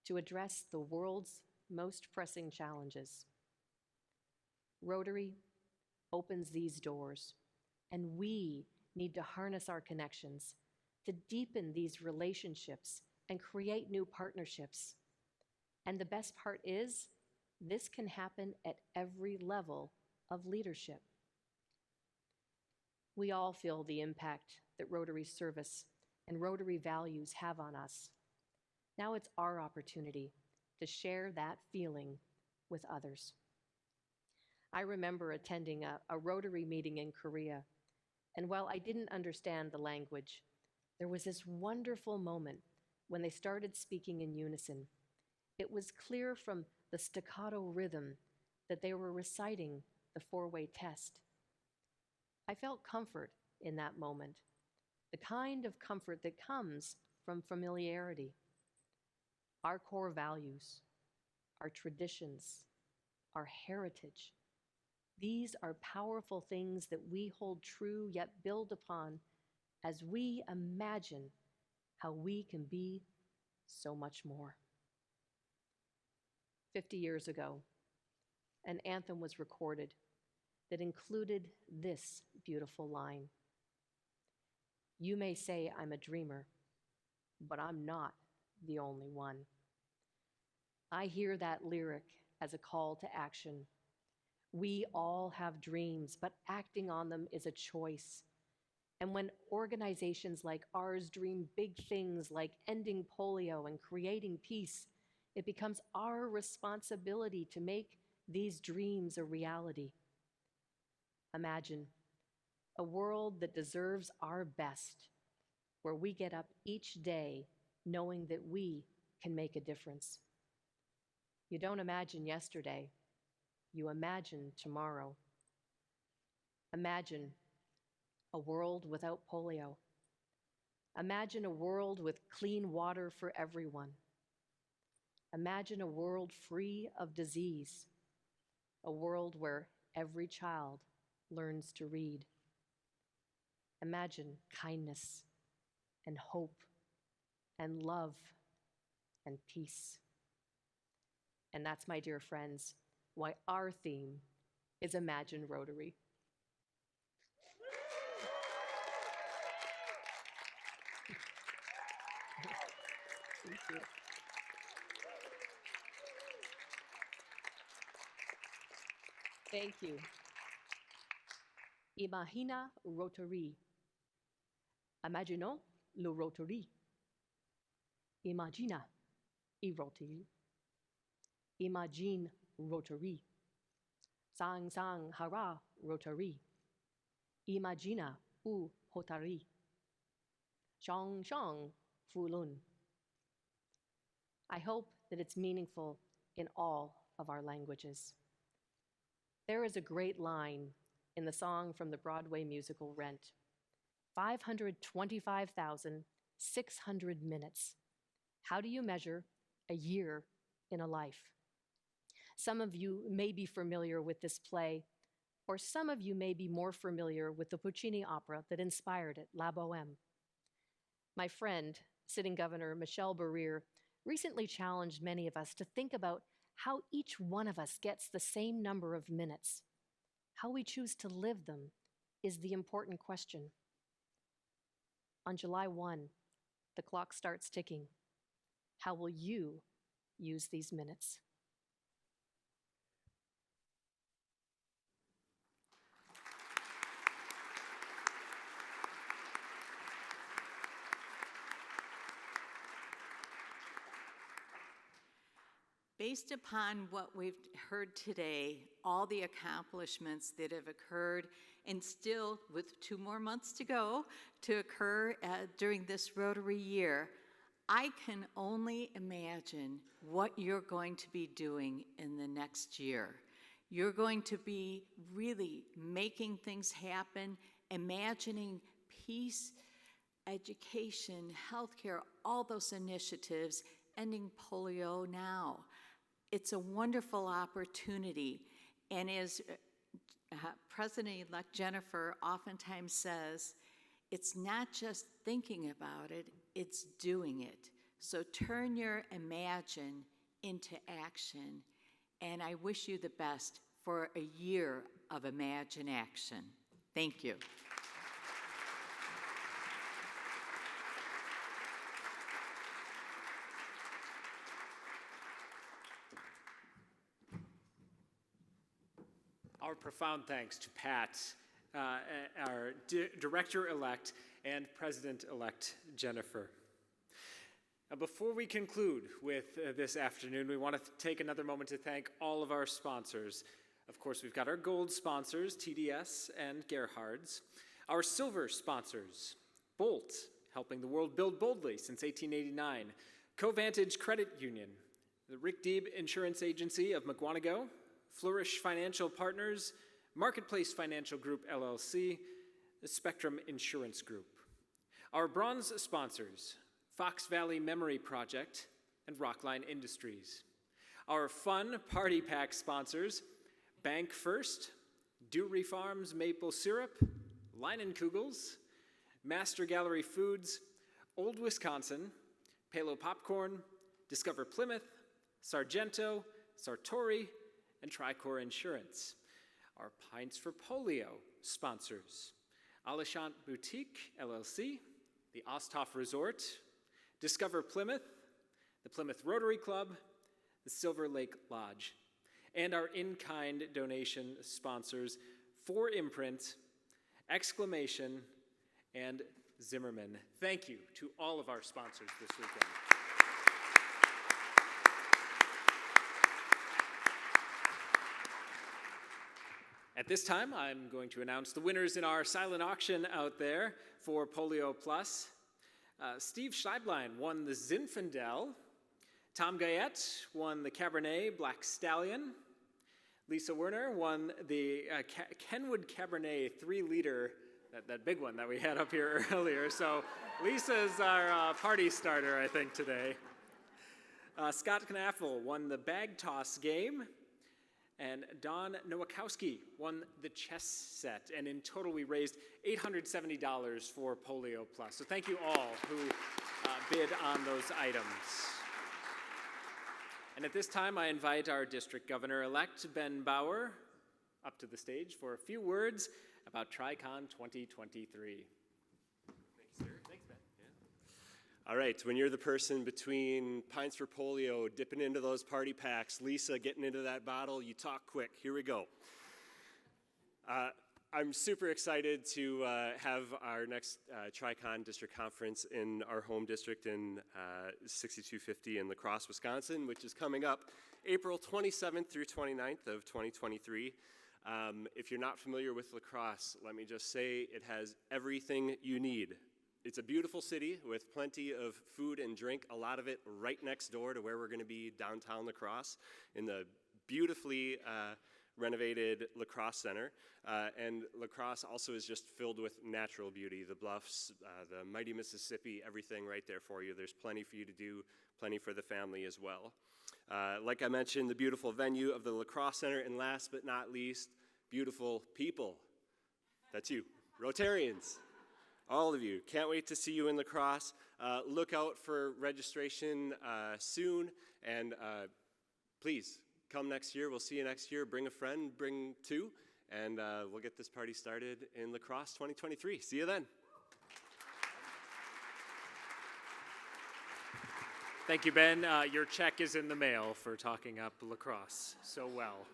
to address the world's most pressing challenges. Rotary opens these doors, and we need to harness our connections to deepen these relationships and create new partnerships. And the best part is, this can happen at every level of leadership. We all feel the impact that Rotary service and Rotary values have on us. Now it's our opportunity to share that feeling with others. I remember attending a Rotary meeting in Korea, and while I didn't understand the language, there was this wonderful moment when they started speaking in unison. It was clear from the staccato rhythm that they were reciting the 4-way test. I felt comfort in that moment, the kind of comfort that comes from familiarity. Our core values, our traditions, our heritage, these are powerful things that we hold true yet build upon as we imagine how we can be so much more. 50 years ago, an anthem was recorded that included this beautiful line. You may say I'm a dreamer, but I'm not the only one. I hear that lyric as a call to action. We all have dreams, but acting on them is a choice. And when organizations like ours dream big things like ending polio and creating peace, it becomes our responsibility to make these dreams a reality. Imagine a world that deserves our best, where we get up each day knowing that we can make a difference. You don't imagine yesterday, you imagine tomorrow. Imagine a world without polio. Imagine a world with clean water for everyone. Imagine a world free of disease, a world where every child learns to read. Imagine kindness and hope and love and peace. And that's, my dear friends, why our theme is Imagine Rotary. Thank you. Thank you. Imagina Rotary. Imaginons le Rotary. Imagina i Rotary. Imagine Rotary. Sang sang hara Rotary. Imagina u Rotary. Shang shang fulun. I hope that it's meaningful in all of our languages. There is a great line in the song from the Broadway musical Rent. 525,600 minutes. How do you measure a year in a life? Some of you may be familiar with this play, or some of you may be more familiar with the Puccini opera that inspired it, La Bohème. My friend, sitting Governor Michelle Barrere, recently challenged many of us to think about how each one of us gets the same number of minutes. How we choose to live them is the important question. On July 1, the clock starts ticking. How will you use these minutes? Based upon what we've heard today, all the accomplishments that have occurred, and still with 2 more months to go to occur during this Rotary year, I can only imagine what you're going to be doing in the next year. You're going to be really making things happen, imagining peace, education, healthcare, all those initiatives, ending polio now. It's a wonderful opportunity, and as President-elect Jennifer oftentimes says, it's not just thinking about it, it's doing it. So turn your imagine into action, and I wish you the best for a year of Imagine Action. Thank you. Our profound thanks to Pat, our Director-elect and President-elect Jennifer. Now, before we conclude with this afternoon, we want to take another moment to thank all of our sponsors. Of course, we've got our gold sponsors, TDS and Gerhard's. Our silver sponsors, Bolt, helping the world build boldly since 1889. Covantage Credit Union, the Rick Deeb Insurance Agency of McGuanago, Flourish Financial Partners, Marketplace Financial Group, LLC, the Spectrum Insurance Group. Our bronze sponsors, Fox Valley Memory Project and Rockline Industries. Our fun party pack sponsors, Bank First, Dewey Farms Maple Syrup, Leinenkugels, Master Gallery Foods, Old Wisconsin, Palo Popcorn, Discover Plymouth, Sargento, Sartori, and Tricor Insurance. Our Pints for Polio sponsors, Alishant Boutique, LLC, the Osthoff Resort, Discover Plymouth, the Plymouth Rotary Club, the Silver Lake Lodge, and our in-kind donation sponsors, 4 Imprint, Exclamation, and Zimmerman. Thank you to all of our sponsors this weekend. At this time, I'm going to announce the winners in our silent auction out there for Polio Plus. Steve Scheiblein won the Zinfandel. Tom Gayette won the Cabernet Black Stallion. Lisa Werner won the Kenwood Cabernet 3-liter, that big one that we had up here earlier. So Lisa's our party starter, I think, today. Scott Knaffel won the Bag Toss game. And Don Nowakowski won the chess set, and in total we raised $870 for Polio Plus. So thank you all who bid on those items. And at this time, I invite our district governor-elect, Ben Bauer, up to the stage for a few words about TriCon 2023. All right, when you're the person between Pints for Polio, dipping into those party packs, Lisa getting into that bottle, you talk quick. Here we go. I'm super excited to have our next TriCon district conference in our home district in 6250 in La Crosse, Wisconsin, which is coming up April 27th through 29th of 2023. If you're not familiar with La Crosse, let me just say it has everything you need. It's a beautiful city with plenty of food and drink, a lot of it right next door to where we're going to be downtown La Crosse in the beautifully renovated La Crosse Center. And La Crosse also is just filled with natural beauty, the bluffs, the mighty Mississippi, everything right there for you. There's plenty for you to do, plenty for the family as well. Like I mentioned, the beautiful venue of the La Crosse Center, and last but not least, beautiful people. That's you, Rotarians. All of you. Can't wait to see you in La Crosse. Look out for registration soon, and please come next year. We'll see you next year. Bring a friend, bring two, and we'll get this party started in La Crosse 2023. See you then. Thank you, Ben. Your check is in the mail for talking up La Crosse so well.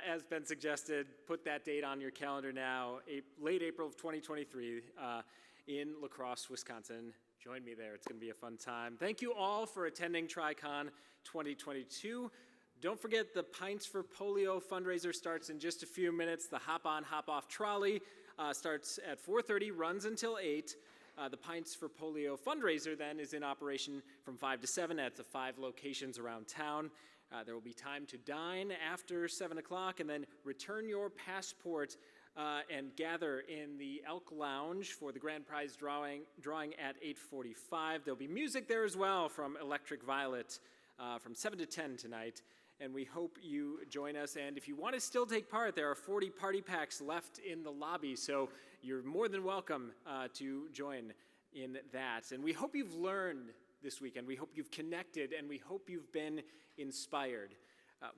As Ben suggested, put that date on your calendar now, late April of 2023 in La Crosse, Wisconsin. Join me there. It's going to be a fun time. Thank you all for attending TriCon 2022. Don't forget the Pints for Polio fundraiser starts in just a few minutes. The Hop On, Hop Off trolley starts at 4:30, runs until 8. The Pints for Polio fundraiser then is in operation from 5 to 7 at the 5 locations around town. There will be time to dine after 7 o'clock, and then return your passport and gather in the Elk Lounge for the grand prize drawing at 8:45. There'll be music there as well from Electric Violet from 7 to 10 tonight, and we hope you join us. And if you want to still take part, there are 40 party packs left in the lobby, so you're more than welcome to join in that. And we hope you've learned this weekend. We hope you've connected, and we hope you've been inspired.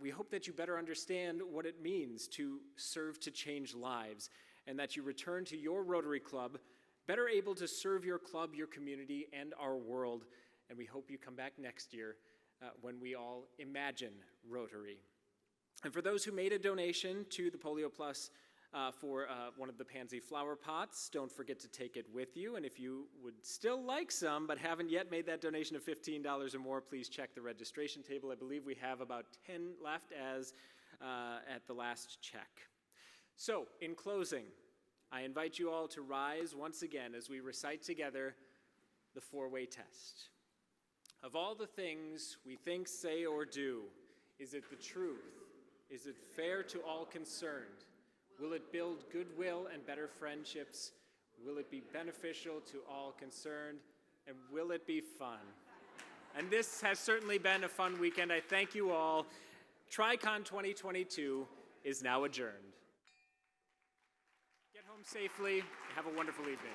We hope that you better understand what it means to serve to change lives, and that you return to your Rotary Club better able to serve your club, your community, and our world. And we hope you come back next year when we all imagine Rotary. And for those who made a donation to the Polio Plus for one of the pansy flower pots, don't forget to take it with you. And if you would still like some but haven't yet made that donation of $15 or more, please check the registration table. I believe we have about 10 left as at the last check. So, in closing, I invite you all to rise once again as we recite together the four-way test. Of all the things we think, say, or do, is it the truth? Is it fair to all concerned? Will it build goodwill and better friendships? Will it be beneficial to all concerned? And will it be fun? And this has certainly been a fun weekend. I thank you all. TriCon 2022 is now adjourned. Get home safely. Have a wonderful evening.